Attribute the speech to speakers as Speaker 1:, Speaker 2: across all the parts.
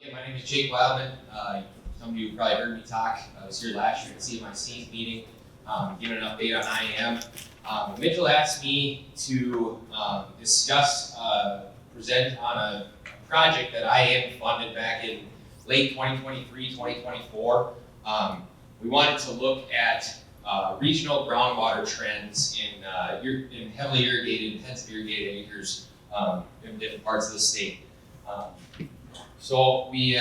Speaker 1: Hey, my name is Jake Wildman. Some of you probably heard me talk. I was here last year at the CMIC's meeting, giving an update on IAM. Mitchell asked me to discuss, present on a project that IAM funded back in late 2023, 2024. We wanted to look at regional groundwater trends in heavily irrigated, intensive irrigated acres in different parts of the state. So we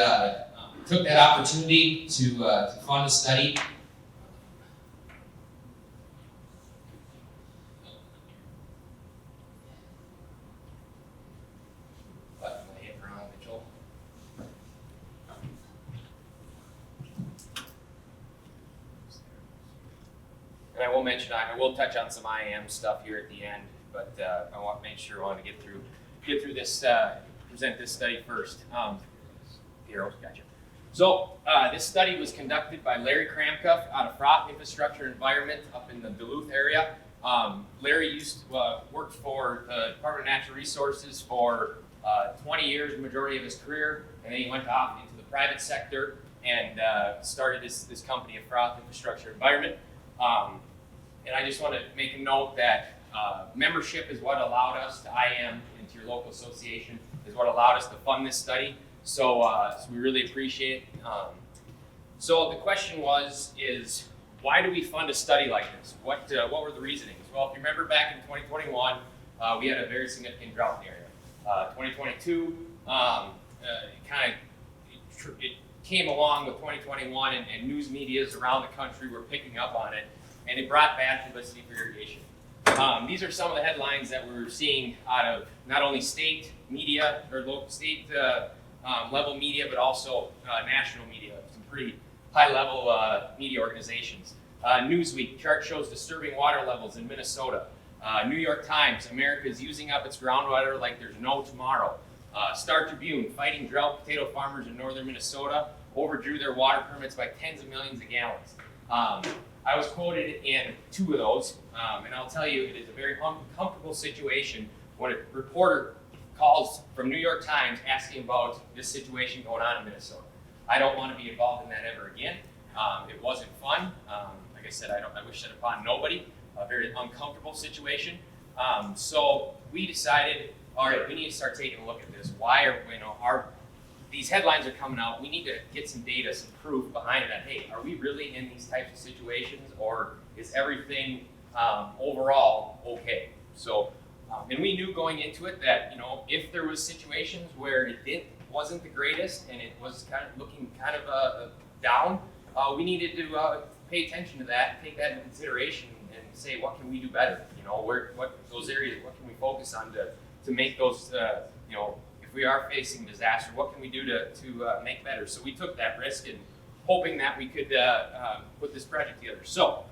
Speaker 1: took that opportunity to fund a study. And I will mention, I will touch on some IAM stuff here at the end, but I want to make sure I want to get through this, present this study first. Here, gotcha. So this study was conducted by Larry Kramkuff out of Fraught Infrastructure Environment up in the Duluth area. Larry worked for the Department of Natural Resources for 20 years, the majority of his career, and then he went off into the private sector and started this company at Fraught Infrastructure Environment. And I just want to make a note that membership is what allowed us to IAM into your local association, is what allowed us to fund this study. So we really appreciate it. So the question is why do we fund a study like this? What were the reasonings? Well, if you remember back in 2021, we had a very significant drought in the area. 2022, it came along with 2021, and news medias around the country were picking up on it, and it brought bad publicity for irrigation. These are some of the headlines that we're seeing out of not only state media or local state level media, but also national media, some pretty high-level media organizations. Newsweek chart shows disturbing water levels in Minnesota. New York Times, America is using up its groundwater like there's no tomorrow. Star Tribune, fighting drought potato farmers in northern Minnesota overdrew their water permits by tens of millions of gallons. I was quoted in two of those, and I'll tell you, it is a very uncomfortable situation when a reporter calls from New York Times asking about this situation going on in Minnesota. I don't want to be involved in that ever again. It wasn't fun. Like I said, I wish that upon nobody. A very uncomfortable situation. So we decided, all right, we need to start taking a look at this. Why are these headlines are coming out? We need to get some data, some proof behind it. That hey, are we really in these types of situations, or is everything overall okay? So. And we knew going into it that if there was situations where it wasn't the greatest and it was looking down, we needed to pay attention to that, take that into consideration, and say what can we do better? What those areas, what can we focus on to make those if we are facing disaster, what can we do to make better? So we took that risk and hoping that we could put this project together. So.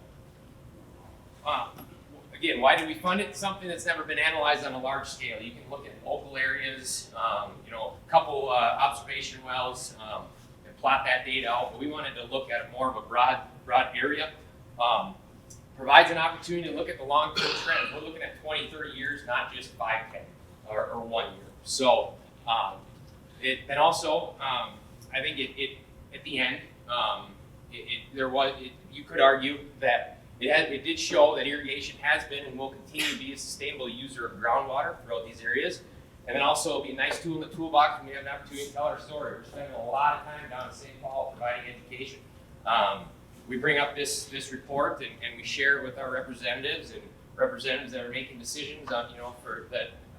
Speaker 1: Again, why do we fund it? Something that's never been analyzed on a large scale. You can look at local areas, a couple observation wells, and plot that data out. But we wanted to look at more of a broad area. Provides an opportunity to look at the long-term trends. We're looking at 20, 30 years, not just 5, 10, or 1 year. So, and also, I think it at the end, you could argue that it did show that irrigation has been and will continue to be a sustainable user of groundwater throughout these areas. And then also it'll be a nice tool in the toolbox when we have an opportunity to tell our story. We're spending a lot of time down in St. Paul providing education. We bring up this report and we share it with our representatives that are making decisions on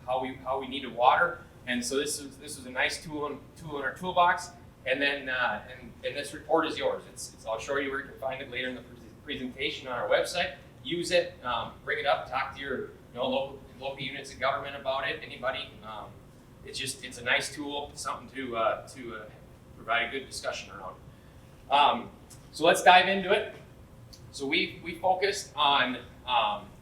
Speaker 1: how we need to water. And so this is a nice tool in our toolbox. And then and this report is yours. I'll show you where you can find it later in the presentation on our website. Use it, bring it up, talk to your local units of government about it. Anybody, it's a nice tool, something to provide a good discussion around. So let's dive into it. So we focused on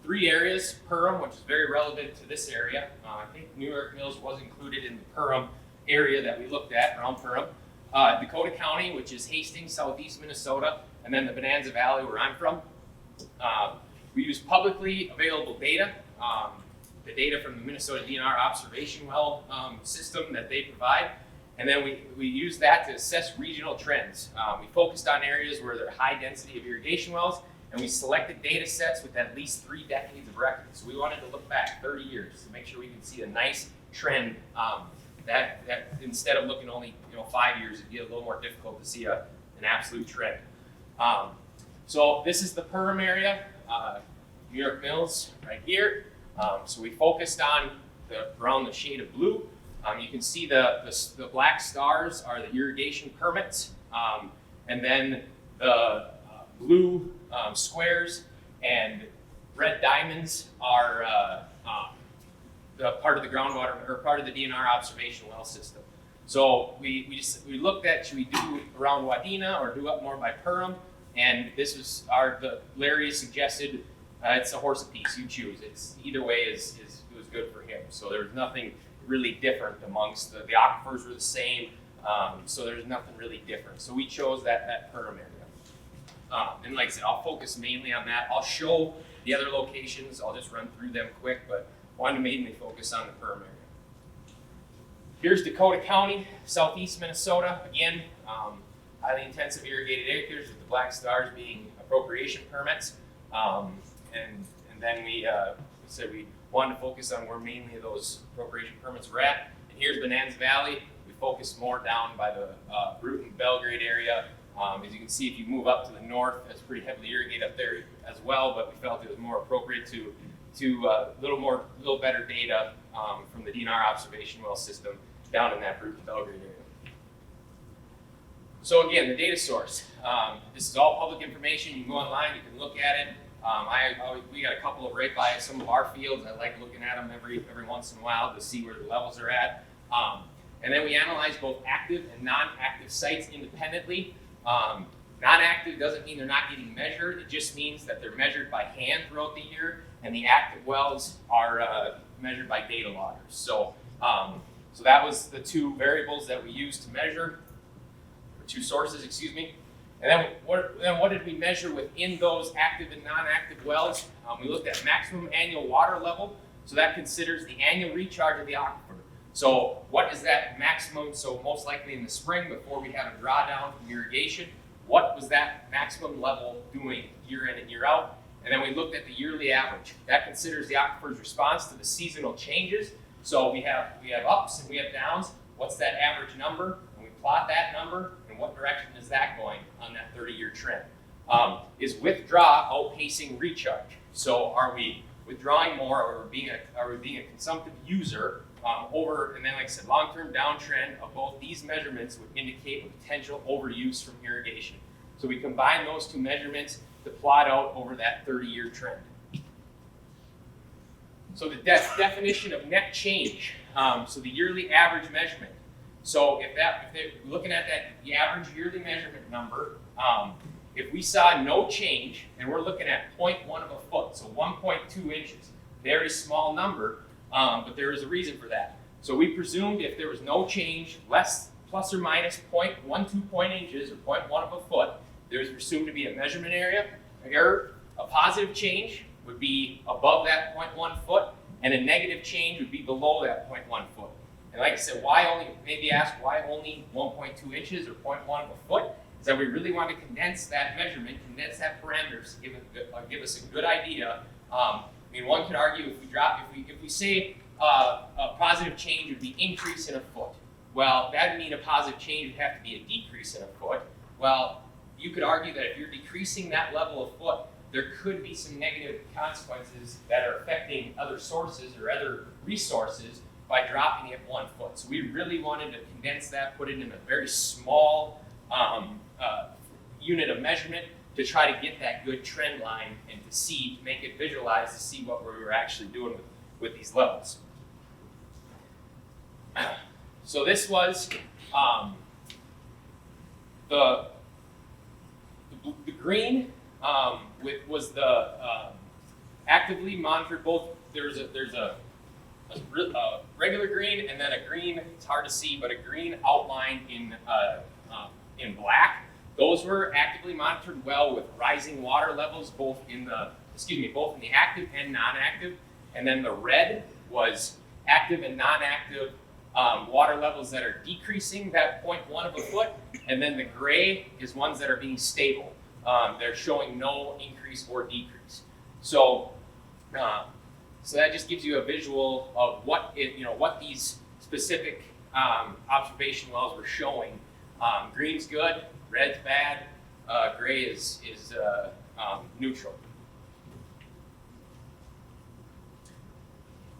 Speaker 1: 3 areas. Perham, which is very relevant to this area. I think New York Mills was included in the Perham area that we looked at around Perham. Dakota County, which is Hastings, southeast Minnesota, and then the Bonanza Valley, where I'm from. We use publicly available data, the data from the Minnesota DNR observation well system that they provide, And then we use that to assess regional trends. We focused on areas where there are high density of irrigation wells, and we selected data sets with at least 3 decades of record. So we wanted to look back 30 years to make sure we could see a nice trend that instead of looking only 5 years, it'd be a little more difficult to see an absolute trend. So this is the perm area, New York Mills right here. So we focused on around the shade of blue. You can see the black stars are the irrigation permits, and then the blue squares and red diamonds are the part of the groundwater or part of the DNR observation well system. So we looked at, should we do around Wadena or do up more by Perham? And this was Larry suggested it's a horse apiece, you choose. It's either way it was good for him. So there was nothing really different amongst the aquifers were the same. So there's nothing really different. So we chose that Perham area. And like I said, I'll focus mainly on that. I'll show the other locations. I'll just run through them quick, but wanted to mainly focus on the Perham area. Here's Dakota County, southeast Minnesota. Again, highly intensive irrigated acres, with the black stars being appropriation permits. And then we said we wanted to focus on where mainly those appropriation permits were at. And here's Bonanza Valley. We focused more down by the Bruton Belgrade area. As you can see, if you move up to the north, it's pretty heavily irrigated up there as well, but we felt it was more appropriate to little better data from the DNR observation well system down in that Bruton Belgrade area. So again, the data source. This is all public information. You can go online, you can look at it. We got a couple of right by some of our fields. I like looking at them every once in a while to see where the levels are at. And then we analyze both active and non-active sites independently. Non-active doesn't mean they're not getting measured. It just means that they're measured by hand throughout the year, and the active wells are measured by data loggers. So that was the 2 variables that we used to measure, or 2 sources, excuse me. And then what did we measure within those active and non-active wells? We looked at maximum annual water level. So that considers the annual recharge of the aquifer. So what is that maximum? So most likely in the spring, before we have a drawdown from irrigation, what was that maximum level doing year in and year out? And then we looked at the yearly average. That considers the aquifer's response to the seasonal changes. So we have ups and we have downs. What's that average number? And we plot that number, and what direction is that going on that 30-year trend? Is withdraw outpacing recharge? So are we withdrawing more, or are we being a consumptive user over? And then, like I said, long-term downtrend of both these measurements would indicate a potential overuse from irrigation. So we combine those 2 measurements to plot out over that 30-year trend. So the definition of net change, so the yearly average measurement. So if they're looking at the average yearly measurement number, if we saw no change, and we're looking at 0.1 of a foot, so 1.2 inches, very small number, but there is a reason for that. So we presumed if there was no change, plus or minus 0.12 inches or 0.1 of a foot, there's presumed to be a measurement area error. A positive change would be above that 0.1 foot, and a negative change would be below that 0.1 foot. And like I said, why only 1.2 inches or 0.1 of a foot? Is that we really want to condense that measurement, condense that parameters, give us a good idea. One could argue if we say a positive change would be increase in a foot. Well, that would mean a positive change would have to be a decrease in a foot. Well, you could argue that if you're decreasing that level of foot, there could be some negative consequences that are affecting other sources or other resources by dropping it 1 foot. So we really wanted to condense that, put it in a very small unit of measurement to try to get that good trend line and to make it visualize to see what we were actually doing with these levels. So this was the green was the actively monitored. Both there's a regular green and then a green. It's hard to see, but a green outline in black. Those were actively monitored well with rising water levels, both in the active and non-active. And then the red was active and non-active water levels that are decreasing that 0.1 of a foot, and then the gray is ones that are being stable. They're showing no increase or decrease. So that just gives you a visual of what these specific observation wells were showing. Green's good, red's bad, gray is neutral.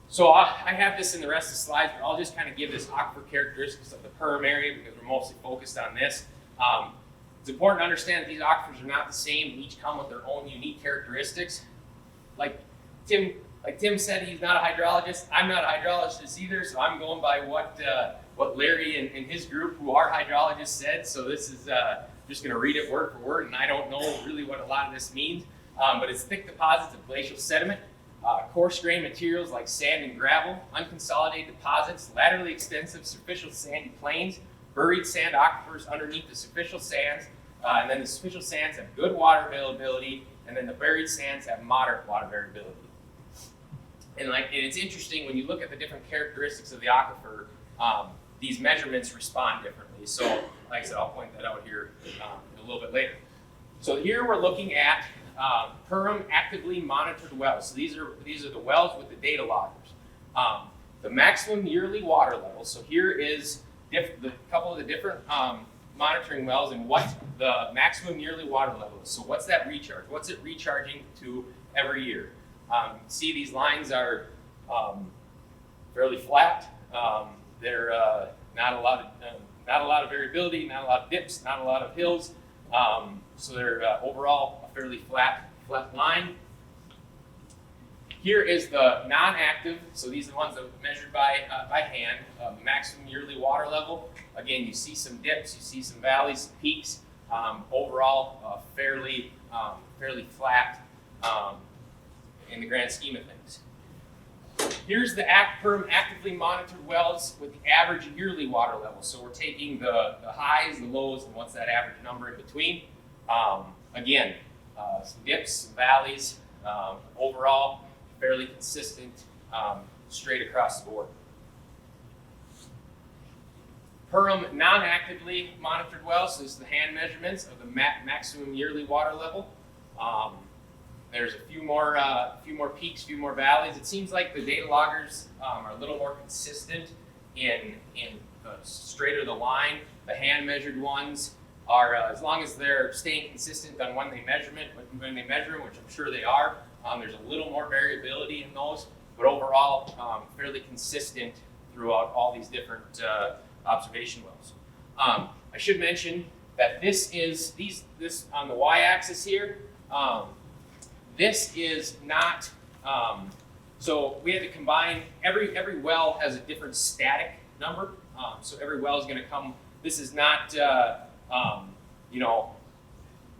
Speaker 1: So I have this in the rest of the slides, but I'll just kind of give this aquifer characteristics of the perm area because we're mostly focused on this. It's important to understand that these aquifers are not the same. Each come with their own unique characteristics. Like Tim said, he's not a hydrologist. I'm not a hydrologist either, so I'm going by what Larry and his group, who are hydrologists, said. So this is just going to read it word for word, and I don't know really what a lot of this means. But it's thick deposits of glacial sediment. Coarse grained materials like sand and gravel, unconsolidated deposits, laterally extensive superficial sandy plains, buried sand aquifers underneath the superficial sands, and then the superficial sands have good water availability, and then the buried sands have moderate water variability. And it's interesting when you look at the different characteristics of the aquifer, these measurements respond differently. So, like I said, I'll point that out here a little bit later. So here we're looking at perm actively monitored wells. So these are the wells with the data loggers. The maximum yearly water level. So here is the couple of the different monitoring wells and what the maximum yearly water level is. So what's that recharge? What's it recharging to every year? You can see these lines are fairly flat. They're not a lot of variability, not a lot of dips, not a lot of hills. So they're overall a fairly flat line. Here is the non-active, so these are the ones that were measured by hand, maximum yearly water level. Again, you see some dips, you see some valleys, some peaks. Overall, fairly flat in the grand scheme of things. Here's the perm actively monitored wells with the average yearly water level. So we're taking the highs, the lows, and what's that average number in between. Again, some dips, some valleys. Overall, fairly consistent, straight across the board. Perm non-actively monitored wells, so this is the hand measurements of the maximum yearly water level. There's a few more peaks, few more valleys. It seems like the data loggers are a little more consistent in the straighter the line. The hand measured ones are, as long as they're staying consistent on when they measure, which I'm sure they are. There's a little more variability in those, but overall fairly consistent throughout all these different observation wells. I should mention that this on the y-axis here. This is not, so we had to combine, every well has a different static number. So every well is going to come, this is not,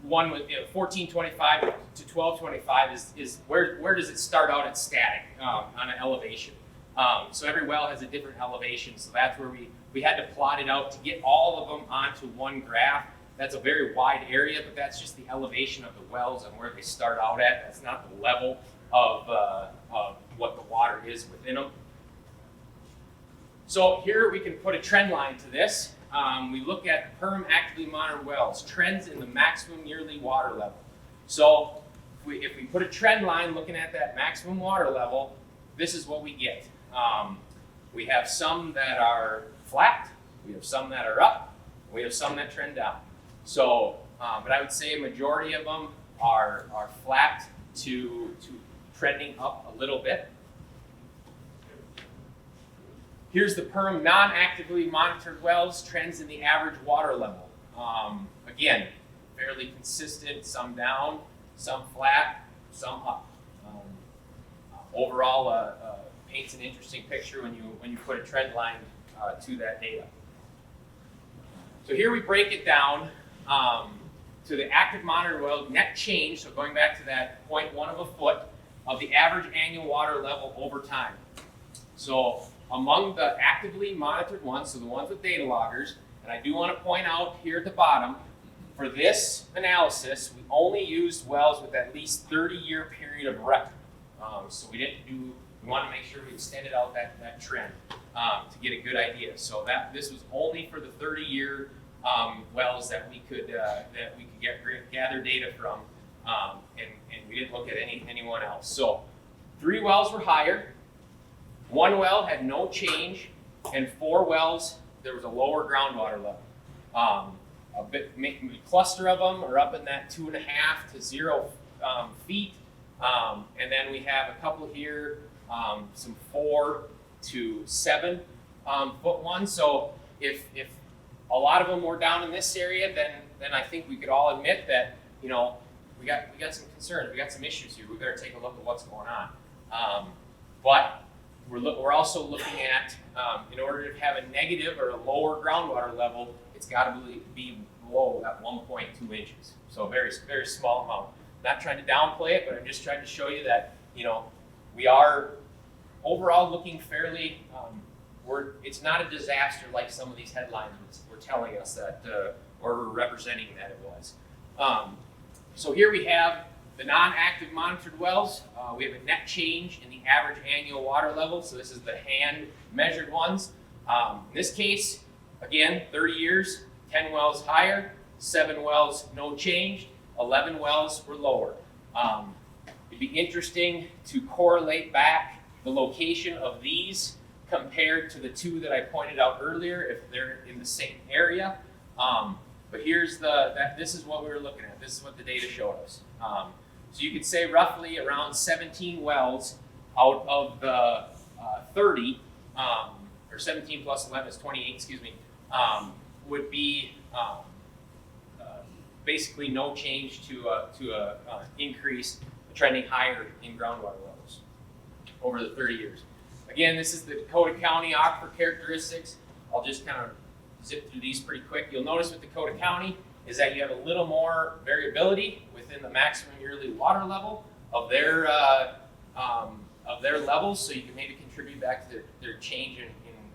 Speaker 1: one with 1425 to 1225 is where does it start out at static on an elevation. So every well has a different elevation. So that's where we had to plot it out to get all of them onto one graph. That's a very wide area, but that's just the elevation of the wells and where they start out at. That's not the level of what the water is within them. So here we can put a trend line to this. We look at perm actively monitored wells, trends in the maximum yearly water level. So if we put a trend line looking at that maximum water level, this is what we get. We have some that are flat, we have some that are up, we have some that trend down. So, but I would say a majority of them are flat to trending up a little bit. Here's the perm non-actively monitored wells, trends in the average water level. Again, fairly consistent, some down, some flat, some up. Overall, paints an interesting picture when you put a trend line to that data. So here we break it down to the active monitored well net change, so going back to that 0.1 of a foot of the average annual water level over time. So among the actively monitored ones, so the ones with data loggers, and I do want to point out here at the bottom, for this analysis, we only used wells with at least 30-year period of record. So we didn't do We want to make sure we extended out that trend to get a good idea. So this was only for the 30-year wells that we could gather data from, and we didn't look at anyone else. So 3 wells were higher, 1 well had no change, and 4 wells there was a lower groundwater level. A cluster of them are up in that 2.5 to 0 feet, and then we have a couple here, some 4 to 7 foot ones. So if a lot of them were down in this area, then I think we could all admit that, you know, we got some concerns, we got some issues here. We better take a look at what's going on. But we're also looking at, in order to have a negative or a lower groundwater level, it's got to be below that 1.2 inches. So a very, very small amount. Not trying to downplay it, but I'm just trying to show you that, you know, we are overall looking fairly, it's not a disaster like some of these headlines were telling us that, or were representing that it was. So here we have the non-active monitored wells. We have a net change in the average annual water level. So this is the hand measured ones. In this case, again, 30 years, 10 wells higher, 7 wells no change, 11 wells were lower. It'd be interesting to correlate back the location of these compared to the 2 that I pointed out earlier, if they're in the same area. But here's this is what we were looking at. This is what the data showed us. So you could say roughly around 17 wells out of the 30, or 17 plus 11 is 28, excuse me, would be basically no change to a increase, trending higher in groundwater levels over the 30 years. Again, this is the Dakota County aquifer characteristics. I'll just kind of zip through these pretty quick. You'll notice with Dakota County is that you have a little more variability within the maximum yearly water level of their levels, so you can maybe contribute back to their change in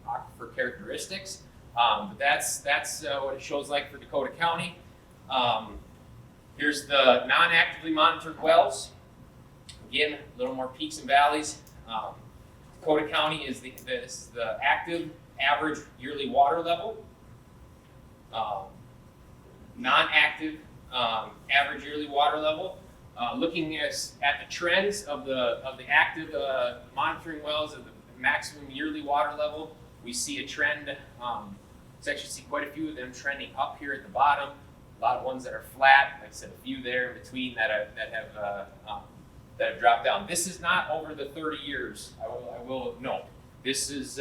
Speaker 1: aquifer characteristics. But that's what it shows like for Dakota County. Here's the non-actively monitored wells. Again, a little more peaks and valleys. Dakota County is the active average yearly water level. Non-active average yearly water level. Looking at the trends of the active monitoring wells at the maximum yearly water level, we see a trend. Let's actually see quite a few of them trending up here at the bottom. A lot of ones that are flat. Like I said, a few there in between that have dropped down. This is not over the 30 years. I will note. This is.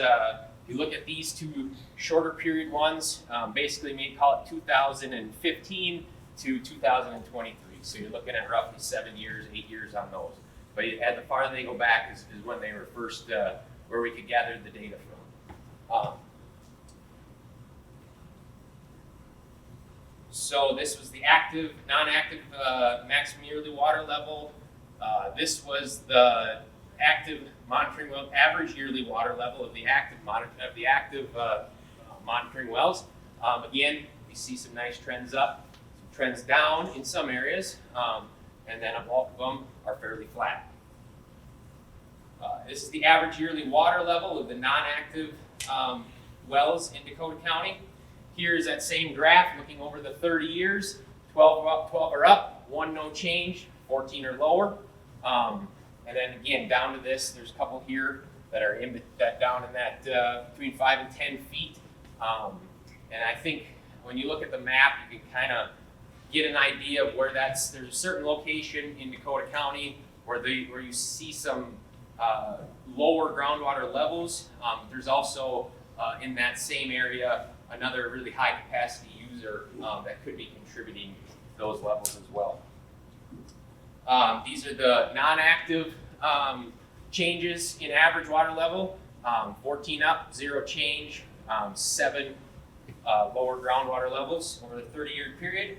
Speaker 1: You look at these 2 shorter period ones, basically maybe call it 2015 to 2023. So you're looking at roughly 7 years, 8 years on those. But at the farther they go back is when they were first, where we could gather the data from. So this was the active, non-active maximum yearly water level. This was the active monitoring well average yearly water level of the active monitoring wells. Again, we see some nice trends up, some trends down in some areas, and then a bulk of them are fairly flat. This is the average yearly water level of the non-active wells in Dakota County. Here's that same graph looking over the 30 years. 12 are up, 1 no change, 14 are lower. And then again, down to this, there's a couple here that are down in that between 5 and 10 feet. And I think when you look at the map, you can kind of get an idea of where there's a certain location in Dakota County where you see some lower groundwater levels. There's also in that same area another really high capacity user that could be contributing to those levels as well. These are the non-active changes in average water level. 14 up, 0 change, 7 lower groundwater levels over the 30-year period.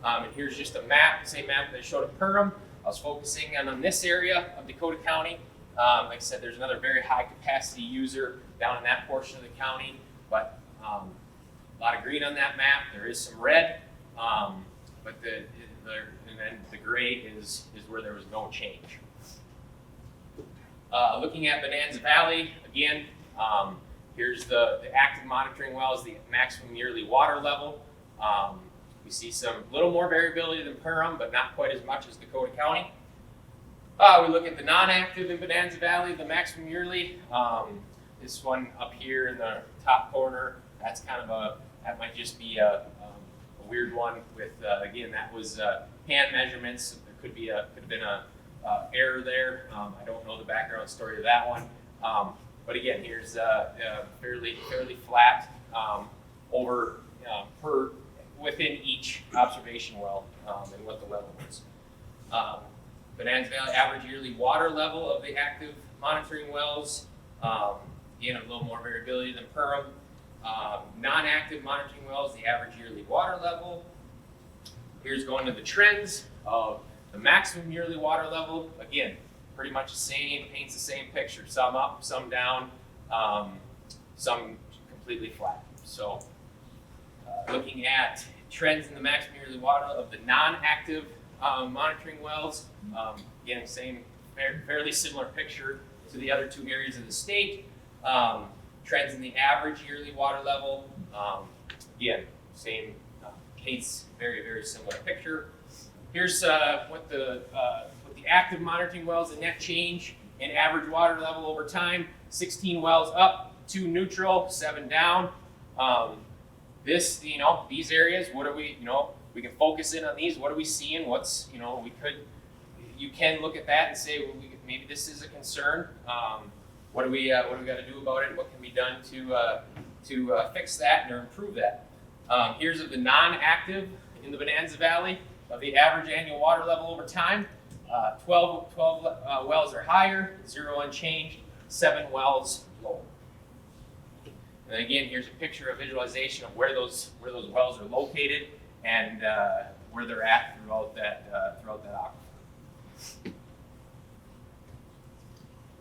Speaker 1: And here's just a map, the same map that I showed at Perham. I was focusing on this area of Dakota County. Like I said, there's another very high capacity user down in that portion of the county, but a lot of green on that map. There is some red, but and then the gray is where there was no change. Looking at Bonanza Valley, again, here's the active monitoring wells, the maximum yearly water level. We see some little more variability than Perham, but not quite as much as Dakota County. We look at the non-active in Bonanza Valley, the maximum yearly. This one up here in the top corner, that's kind of that might just be a weird one with, again, that was hand measurements. There could have been a error there. I don't know the background story of that one. But again, here's fairly flat over within each observation well and what the level is. Bonanza Valley average yearly water level of the active monitoring wells. Again, a little more variability than Perham. Non-active monitoring wells, the average yearly water level. Here's going to the trends of the maximum yearly water level. Again, pretty much the same, paints the same picture. Some up, some down, some completely flat. So looking at trends in the maximum yearly water of the non-active monitoring wells, again, same, fairly similar picture to the other two areas of the state. Trends in the average yearly water level, again, same, paints very similar picture. Here's what the active monitoring wells, the net change in average water level over time. 16 wells up, 2 neutral, 7 down. These areas, what are we, we can focus in on these. What are we seeing? What's, you can look at that and say, well, maybe this is a concern. What do we got to do about it? What can be done to fix that or improve that? Here's of the non-active in the Bonanza Valley of the average annual water level over time. 12 wells are higher, 0 unchanged, 7 wells lower. And again, here's a picture, a visualization of where those wells are located and where they're at throughout that aquifer.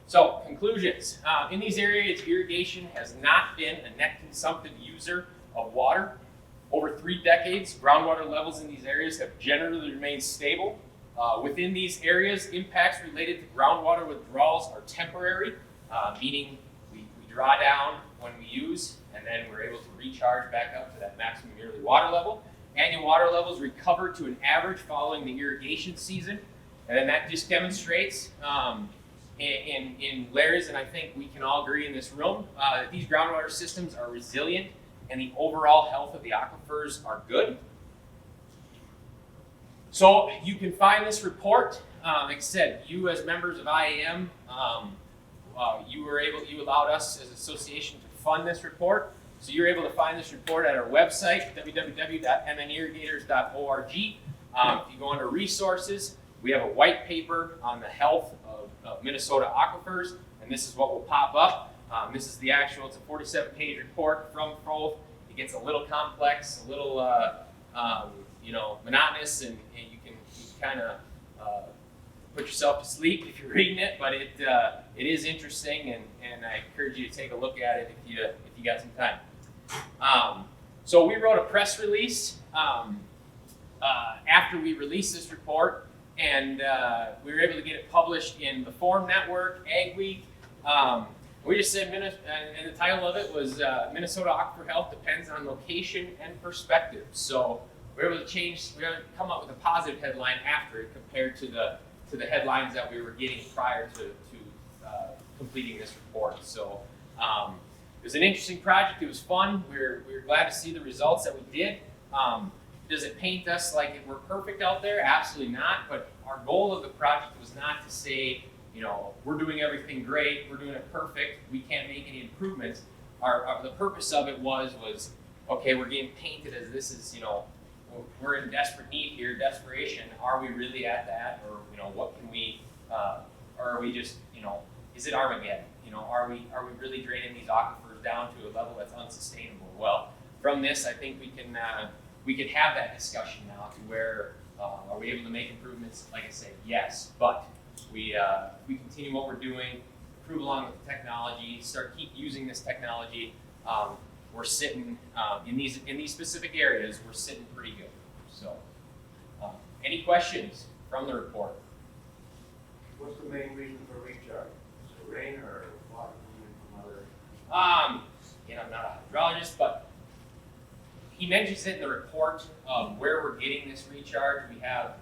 Speaker 1: So, conclusions. In these areas, irrigation has not been a net consumptive user of water. Over 3 decades, groundwater levels in these areas have generally remained stable. Within these areas, impacts related to groundwater withdrawals are temporary, meaning we draw down when we use, and then we're able to recharge back up to that maximum yearly water level. Annual water levels recover to an average following the irrigation season, and then that just demonstrates in layers, and I think we can all agree in this room, that these groundwater systems are resilient and the overall health of the aquifers are good. So you can find this report. Like I said, you as members of IAM, you allowed us as an association to fund this report. So you're able to find this report at our website, www.mnirrigators.org. If you go under resources, we have a white paper on the health of Minnesota aquifers, and this is what will pop up. This is the actual, it's a 47-page report from both. It gets a little complex, a little monotonous, and you can kind of put yourself to sleep if you're reading it, but it is interesting, and I encourage you to take a look at it if you got some time. So we wrote a press release after we released this report, and we were able to get it published in the Forum Network, Ag Week. We just said, and the title of it was Minnesota Aquifer Health Depends on Location and Perspective. So we were able to come up with a positive headline after it compared to the headlines that we were getting prior to completing this report. So it was an interesting project. It was fun. We were glad to see the results that we did. Does it paint us like we're perfect out there? Absolutely not. But our goal of the project was not to say, we're doing everything great, we're doing it perfect, we can't make any improvements. The purpose of it was okay, we're getting painted as this is, we're in desperate need here, desperation. Are we really at that, or what can we, or are we just, is it Armageddon? Are we really draining these aquifers down to a level that's unsustainable? Well, from this, I think we can have that discussion now to where are we able to make improvements? Like I say, yes, but we continue what we're doing, improve along with the technology, keep using this technology. We're sitting in these specific areas. We're sitting pretty good. So, any questions from the report?
Speaker 2: What's the main reason for recharge? Is it rain or water coming from other?
Speaker 1: I'm not a hydrologist, but he mentions it in the report of where we're getting this recharge. We have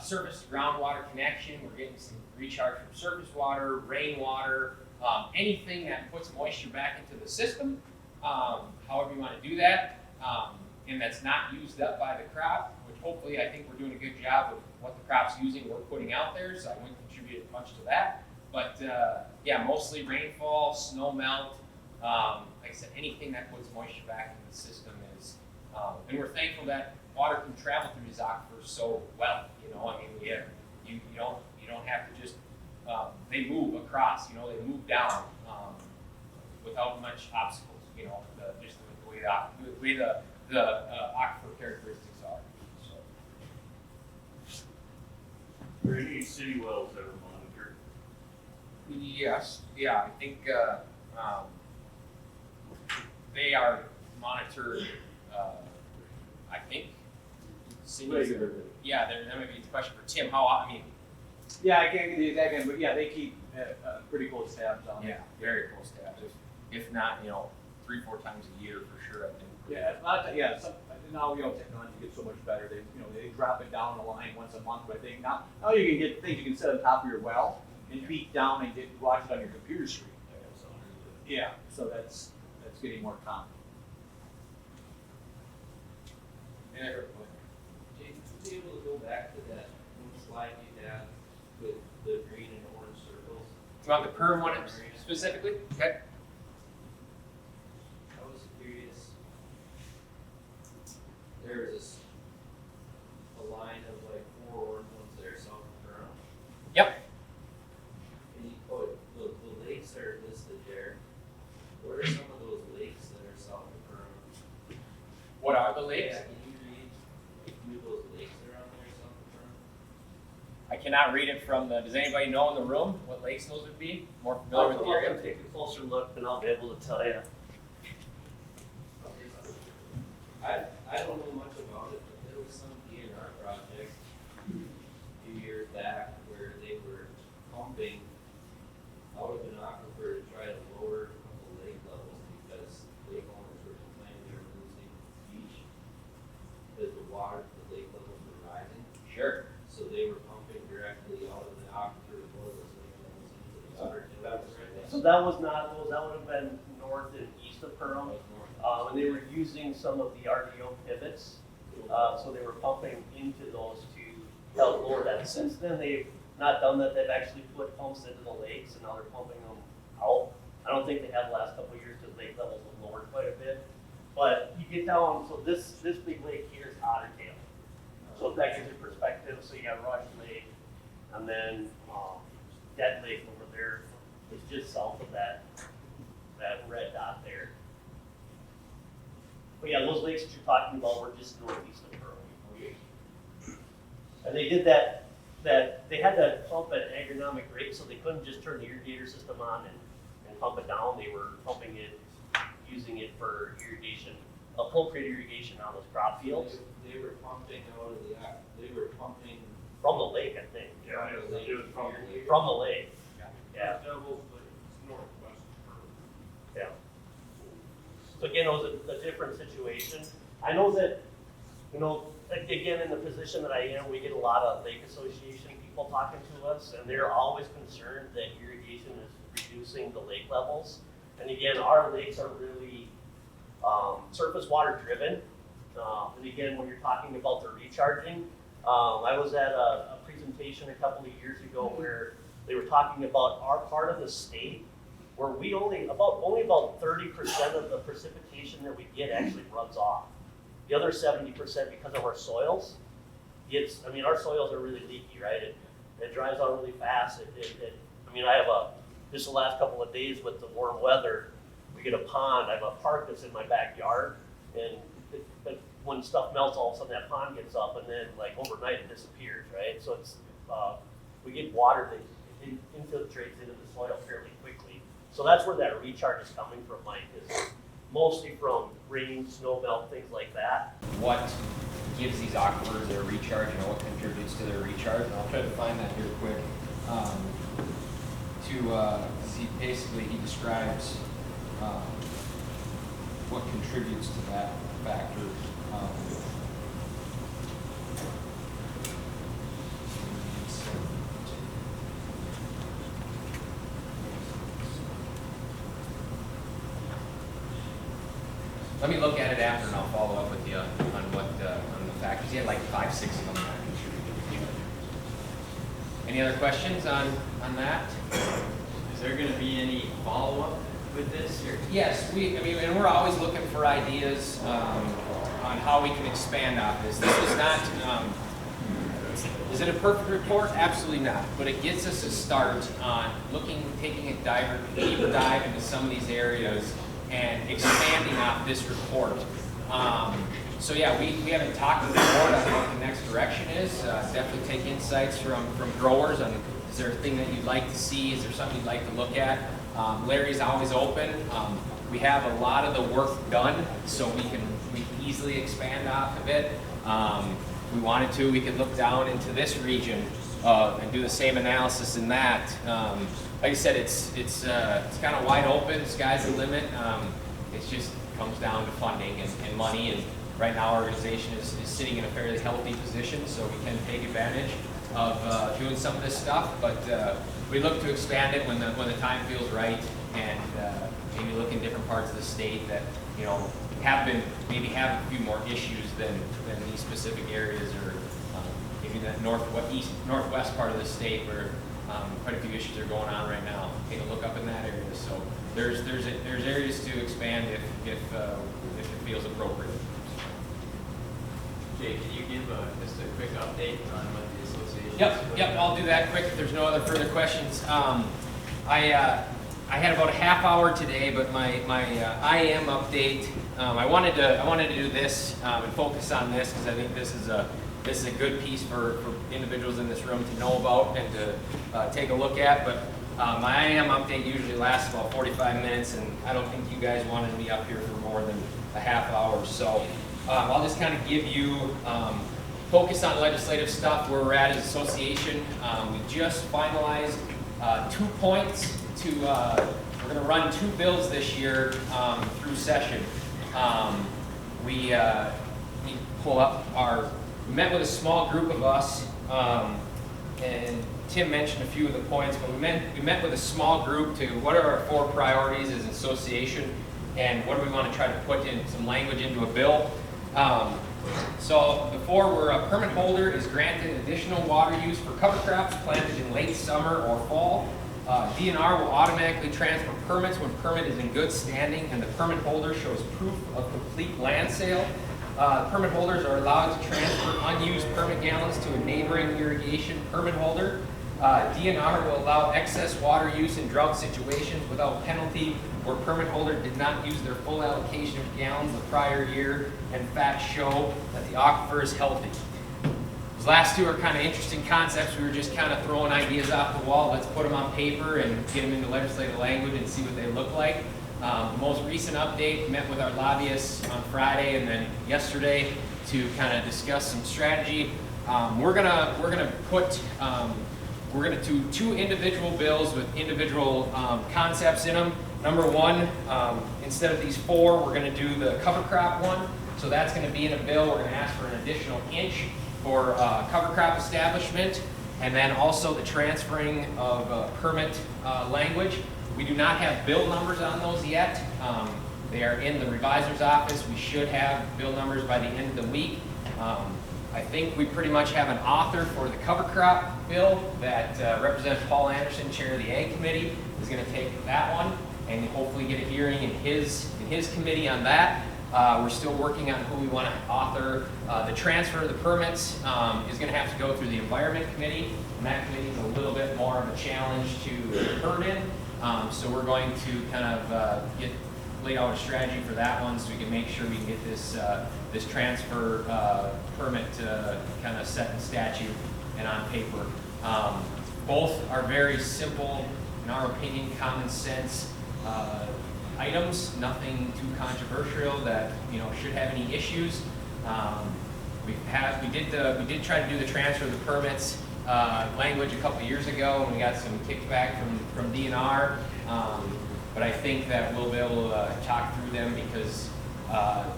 Speaker 1: surface groundwater connection. We're getting some recharge from surface water, rainwater, anything that puts moisture back into the system, however you want to do that, and that's not used up by the crop, which hopefully I think we're doing a good job with what the crop's using, we're putting out there, so I wouldn't contribute much to that. But yeah, mostly rainfall, snow melt, like I said, anything that puts moisture back in the system is, and we're thankful that water can travel through these aquifers so well. I mean, you don't have to just they move across. They move down without much obstacles. Just the way the aquifer characteristics are. So.
Speaker 3: Are any city wells ever monitored?
Speaker 1: Yes. Yeah, I think they are monitored. I think.
Speaker 4: Regularly.
Speaker 1: Yeah, that might be the question for Tim. I mean.
Speaker 4: Yeah, I can't get the exact number, but yeah, they keep pretty close tabs on it.
Speaker 1: Yeah, very close tabs. If not, 3-4 times a year for sure. I think.
Speaker 4: Yeah, now technology gets so much better. They drop it down the line once a month. But I think now you can get things you can set on top of your well and beat down and watch it on your computer screen. Yeah, so that's getting more common.
Speaker 1: Yeah.
Speaker 2: Jake, would you be able to go back to that one slide you had with the green and orange circles?
Speaker 1: You want the perm one specifically? Okay.
Speaker 2: I was curious. There was a line of like 4 orange ones there, south of Durham.
Speaker 1: Yep.
Speaker 2: And the lakes are listed there. What are some of those lakes that are south of Durham?
Speaker 1: What are the lakes?
Speaker 2: Yeah, can you read a few of those lakes around there south of Durham?
Speaker 1: I cannot read it from the. Does anybody know in the room what lakes those would be? More familiar with the area?
Speaker 5: I'll take a closer look and I'll be able to tell you.
Speaker 2: I don't know much about it, but there was some DNR project a few years back where they were pumping out of an aquifer to try to lower the lake levels because lake owners were complaining they were losing beach because the lake levels were rising.
Speaker 1: Sure.
Speaker 2: So they were pumping directly out of the aquifer to lower those lake levels into the water.
Speaker 5: So that was not those, that would have been north and east of Pearl. And they were using some of the RDO pivots. So they were pumping into those to help lower that. Since then, they've not done that. They've actually put pumps into the lakes and now they're pumping them out. I don't think they have the last couple of years because lake levels have lowered quite a bit. But you get down, so this big lake here is Ottertail. So if that gives you perspective, so you got Rush Lake and then Dead Lake over there is just south of that red dot there. But yeah, those lakes that you're talking about were just northeast of Pearl. And they did that they had to pump at an agronomic rate, so they couldn't just turn the irrigator system on and pump it down. They were pumping it, using it for irrigation, appropriate irrigation on those crop fields.
Speaker 2: They were pumping out of they were pumping
Speaker 5: From the lake, I think.
Speaker 3: Yeah, it was probably.
Speaker 5: From the lake. Yeah.
Speaker 3: Devils, but it's northwest of Pearl.
Speaker 5: Yeah. So again, it was a different situation. I know that, again, in the position that I am, we get a lot of lake association people talking to us, and they're always concerned that irrigation is reducing the lake levels. And again, our lakes are really surface water driven. And again, when you're talking about the recharging, I was at a presentation a couple of years ago where they were talking about our part of the state where we only about 30% of the precipitation that we get actually runs off. The other 70%, because of our soils, our soils are really leaky, right? It dries out really fast. I have just the last couple of days with the warm weather, we get a pond. I have a park that's in my backyard, and when stuff melts, all of a sudden that pond gets up, and then like overnight it disappears, right? So it's we get water that infiltrates into the soil fairly quickly. So that's where that recharge is coming from, Mike, is mostly from rain, snow melt, things like that.
Speaker 1: What gives these aquifers their recharge, what contributes to their recharge? And I'll try to find that here quick. to, he describes what contributes to that factor. Let me look at it after and I'll follow up with you on what, on the factors. He had like 5, 6 of them that contributed. Any other questions on that?
Speaker 6: Is there gonna be any follow-up with this, or?
Speaker 1: Yes, and we're always looking for ideas on how we can expand on this. This is not, is it a perfect report? Absolutely not. But it gets us a start on taking a deeper dive into some of these areas and expanding off this report. So yeah, we haven't talked with the board on what the next direction is. Definitely take insights from growers on, is there a thing that you'd like to see? Is there something you'd like to look at? Larry's always open. We have a lot of the work done, so we can easily expand off of it. If we wanted to, we could look down into this region and do the same analysis in that. Like I said, it's kind of wide open. Sky's the limit. It just comes down to funding and money. And right now, our organization is sitting in a fairly healthy position, so we can take advantage of doing some of this stuff. But we look to expand it when the time feels right, and maybe look in different parts of the state that have a few more issues than these specific areas, or maybe the northwest part of the state where quite a few issues are going on right now. Take a look up in that area. So there's areas to expand if it feels appropriate.
Speaker 6: Jay, can you give just a quick update on what the association?
Speaker 1: Yep, I'll do that quick if there's no other further questions. I had about a half hour today, but my IAM update, I wanted to do this and focus on this because I think this is a good piece for individuals in this room to know about and to take a look at. But my IAM update usually lasts about 45 minutes, and I don't think you guys wanted me up here for more than a half hour. So I'll just kind of give you focus on legislative stuff, where we're at as an association. We just finalized 2 points to, we're going to run 2 bills this year through session. We pull up we met with a small group of us, and Tim mentioned a few of the points, but we met with a small group to what are our 4 priorities as an association, and what do we want to try to put in some language into a bill. So the 4 were a permit holder is granted additional water use for cover crops planted in late summer or fall. DNR will automatically transfer permits when permit is in good standing and the permit holder shows proof of complete land sale. Permit holders are allowed to transfer unused permit gallons to a neighboring irrigation permit holder. DNR will allow excess water use in drought situations without penalty where permit holder did not use their full allocation of gallons the prior year and facts show that the aquifer is healthy. Those last 2 are kind of interesting concepts. We were just kind of throwing ideas off the wall. Let's put them on paper and get them into legislative language and see what they look like. The most recent update, met with our lobbyists on Friday and then yesterday to kind of discuss some strategy. We're gonna do 2 individual bills with individual concepts in them. Number 1, instead of these 4, we're going to do the cover crop one. So that's going to be in a bill. We're going to ask for an additional inch for cover crop establishment, and then also the transferring of permit language. We do not have bill numbers on those yet. They are in the revisor's office. We should have bill numbers by the end of the week. I think we pretty much have an author for the cover crop bill that Representative Paul Anderson, chair of the Ag Committee, is going to take that one and hopefully get a hearing in his committee on that. We're still working on who we want to author. The transfer of the permits is going to have to go through the Environment Committee, and that committee is a little bit more of a challenge to herd in. So we're going to kind of lay out a strategy for that one so we can make sure we can get this transfer permit kind of set in statute and on paper. Both are very simple, in our opinion, common sense items, nothing too controversial that should have any issues. We did try to do the transfer of the permits language a couple years ago, and we got some kickback from DNR. But I think that we'll be able to talk through them because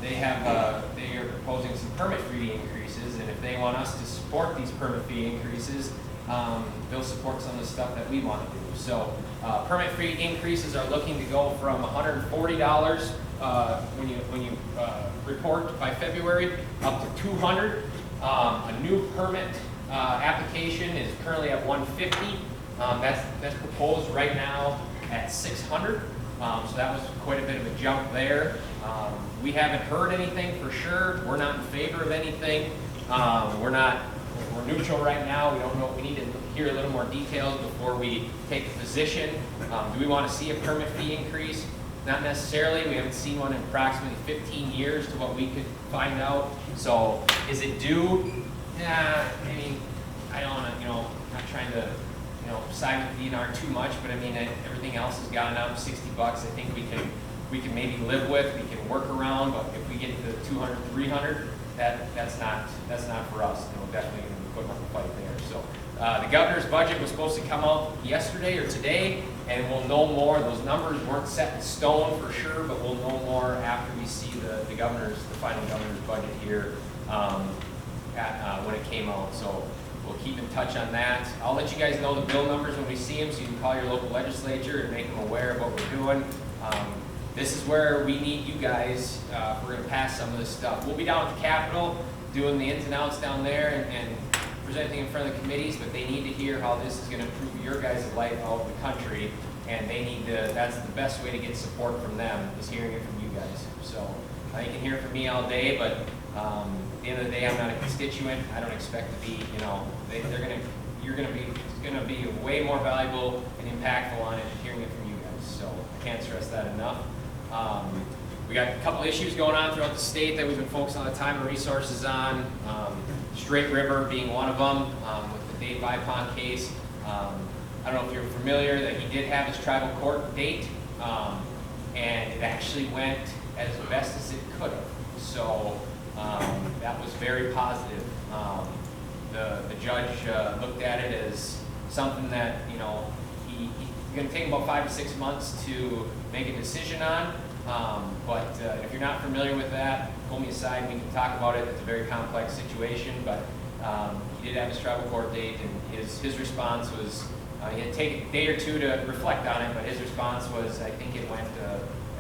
Speaker 1: they are proposing some permit fee increases, and if they want us to support these permit fee increases, they'll support some of the stuff that we want to do. So permit fee increases are looking to go from $140 when you report by February up to $200. A new permit application is currently at $150. That's proposed right now at $600. So that was quite a bit of a jump there. We haven't heard anything for sure. We're not in favor of anything. We're neutral right now. We don't know. We need to hear a little more details before we take a position. Do we want to see a permit fee increase? Not necessarily. We haven't seen one in approximately 15 years to what we could find out. So is it due? Yeah, I mean, I don't want to, not trying to, side with DNR too much, but I mean, everything else has gone up $60. I think we can maybe live with, we can work around, but if we get to 200, 300, that's not for us. Definitely going to be putting up a fight there. So the governor's budget was supposed to come out yesterday or today, and we'll know more. Those numbers weren't set in stone for sure, but we'll know more after we see the final governor's budget here when it came out. So we'll keep in touch on that. I'll let you guys know the bill numbers when we see them, so you can call your local legislature and make them aware of what we're doing. This is where we need you guys. We're going to pass some of this stuff. We'll be down at the Capitol doing the ins and outs down there and presenting in front of the committees, but they need to hear how this is going to improve your guys' life out in the country, and they need to, that's the best way to get support from them, is hearing it from you guys. So you can hear it from me all day, but at the end of the day, I'm not a constituent. I don't expect to be, you're going to be way more valuable and impactful on it hearing it from you guys. So I can't stress that enough. We got a couple issues going on throughout the state that we've been focusing a lot of time and resources on. Straight River being one of them, with the Dave Vipon case. I don't know if you're familiar that he did have his tribal court date, and it actually went as best as it could have. So that was very positive. The judge looked at it as something that he's going to take about 5 to 6 months to make a decision on. But if you're not familiar with that, pull me aside and we can talk about it. It's a very complex situation, but he did have his tribal court date, and his response was, he had to take a day or two to reflect on it, but his response was, I think it went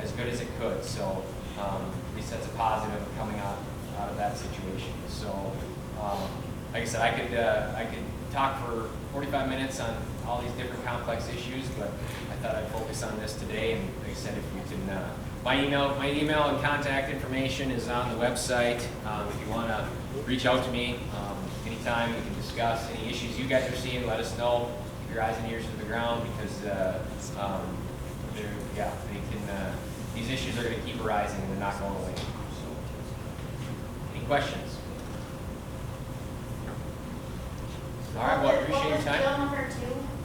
Speaker 1: as good as it could. So at least that's a positive coming out of that situation. So like I said, I could talk for 45 minutes on all these different complex issues, but I thought I'd focus on this today. And like I said, if you can, my email and contact information is on the website. If you want to reach out to me anytime, we can discuss any issues you guys are seeing. Let us know. Keep your eyes and ears to the ground, because these issues are going to keep arising and they're not going away. So, any questions? All right, well, I appreciate your time.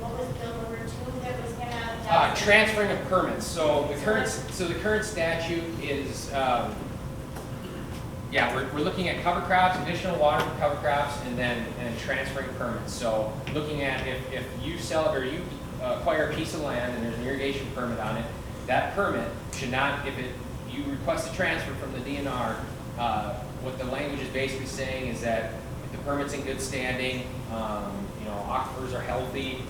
Speaker 7: What was bill number two that was going to?
Speaker 1: Transferring of permits. So the current statute is, we're looking at cover crops, additional water for cover crops, and then transferring permits. So looking at if you sell or you acquire a piece of land and there's an irrigation permit on it, that permit should not, you request a transfer from the DNR, what the language is basically saying is that if the permit's in good standing, aquifers are healthy,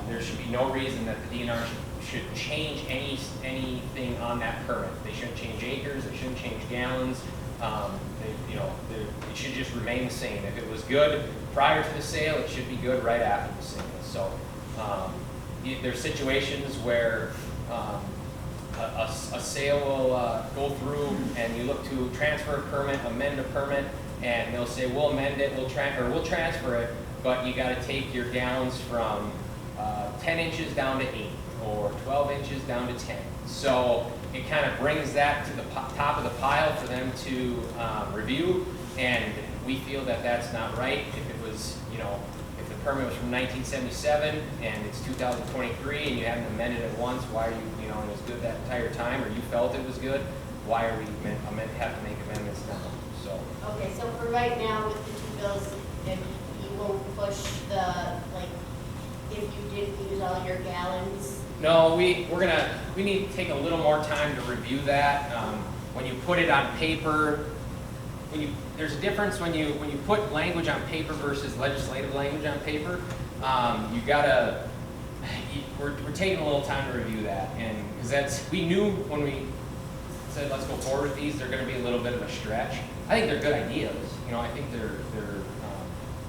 Speaker 1: there should be no reason that the DNR should change anything on that permit. They shouldn't change acres, they shouldn't change gallons. It should just remain the same. If it was good prior to the sale, it should be good right after the sale. So there's situations where a sale will go through and you look to transfer a permit, amend a permit, and they'll say, we'll amend it, we'll transfer it, but you got to take your gallons from 10 inches down to 8 or 12 inches down to 10. So it kind of brings that to the top of the pile for them to review, and we feel that that's not right. If it was, if the permit was from 1977 and it's 2023 and you haven't amended it once, why are you, and it was good that entire time, or you felt it was good, why are we have to make amendments now? So.
Speaker 7: Okay, so for right now with the two bills, if you won't push the, like, if you didn't use all your gallons?
Speaker 1: No, we need to take a little more time to review that. When you put it on paper, there's a difference when you put language on paper versus legislative language on paper. We're taking a little time to review that, and because we knew when we said let's go forward with these, they're going to be a little bit of a stretch. I think they're good ideas. I think they're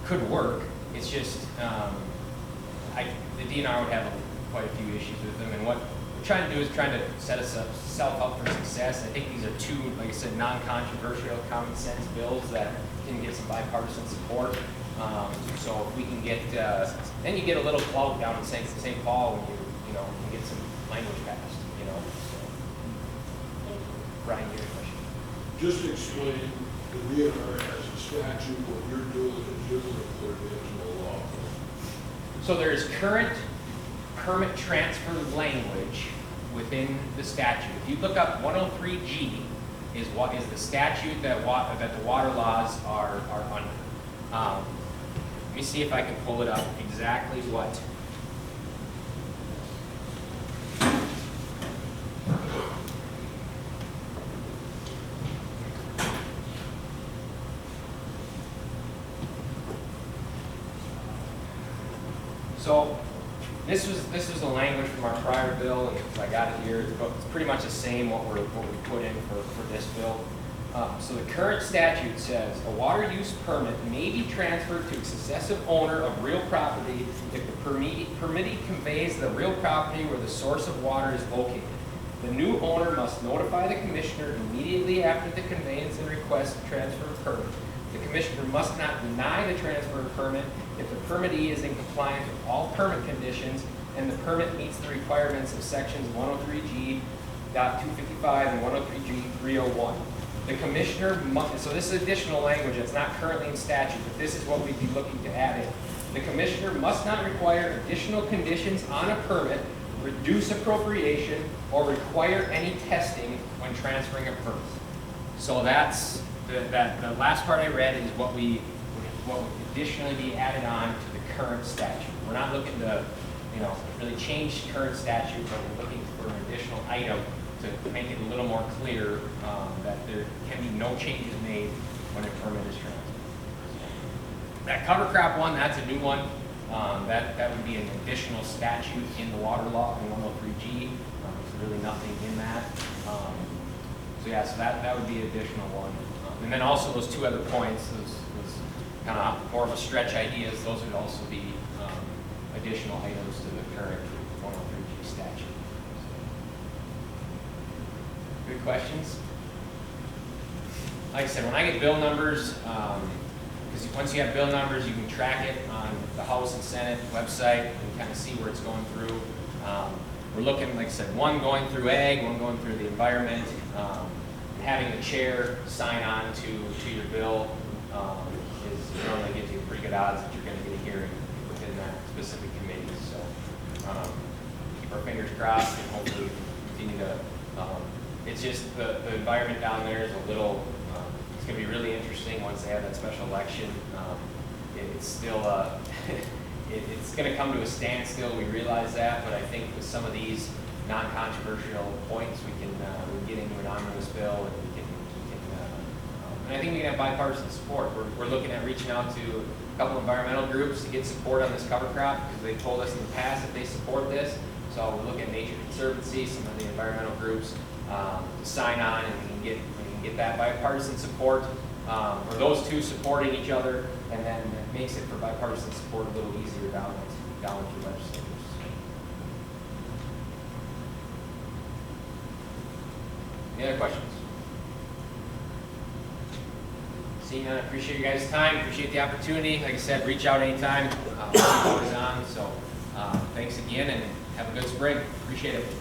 Speaker 1: could work. It's just the DNR would have quite a few issues with them, and what we're trying to do is trying to set ourselves up for success. I think these are two, like I said, non-controversial, common sense bills that can get some bipartisan support. So if we can get, then you get a little clout down in St. Paul when you can get some language passed. So. Brian, you have a question?
Speaker 8: Just explain, the DNR has a statute, what you're doing is different than the original law.
Speaker 1: So there is current permit transfer language within the statute. If you look up 103G is what is the statute that the water laws are under. Let me see if I can pull it up exactly what. So this was the language from our prior bill, and I got it here. It's pretty much the same what we put in for this bill. So the current statute says a water use permit may be transferred to a successive owner of real property if the permittee conveys the real property where the source of water is located. The new owner must notify the commissioner immediately after the conveyance and request to transfer a permit. The commissioner must not deny the transfer of permit if the permittee is in compliance with all permit conditions and the permit meets the requirements of sections 103G.255 and 103G.301. The commissioner must, so this is additional language that's not currently in statute, but this is what we'd be looking to add in. The commissioner must not require additional conditions on a permit, reduce appropriation, or require any testing when transferring a permit. So that's, the last part I read is what would additionally be added on to the current statute. We're not looking to, really change current statute, but we're looking for an additional item to make it a little more clear that there can be no changes made when a permit is transferred. That cover crop one, that's a new one. That would be an additional statute in the water law in 103G. There's really nothing in that. So that would be an additional one. And then also those two other points, those kind of more of a stretch ideas, those would also be additional items to the current 103G statute. Good questions? Like I said, when I get bill numbers, because once you have bill numbers, you can track it on the House and Senate website and kind of see where it's going through. We're looking, like I said, one going through ag, one going through the environment, and having the chair sign on to your bill is normally gives you pretty good odds that you're going to get a hearing within that specific committee. So keep our fingers crossed and hopefully continue to. It's just the environment down there is a little. It's going to be really interesting once they have that special election. It's still it's going to come to a standstill. We realize that, but I think with some of these non-controversial points, we can get into an omnibus bill, and and I think we can have bipartisan support. We're looking at reaching out to a couple environmental groups to get support on this cover crop because they told us in the past that they support this. So we're looking at Nature Conservancy, some of the environmental groups to sign on, and we can get that bipartisan support, or those two supporting each other, and then it makes it for bipartisan support a little easier down to legislators. Any other questions? Seeing none, I appreciate you guys' time, appreciate the opportunity. Like I said, reach out anytime. Always on. So thanks again, and have a good spring. Appreciate it.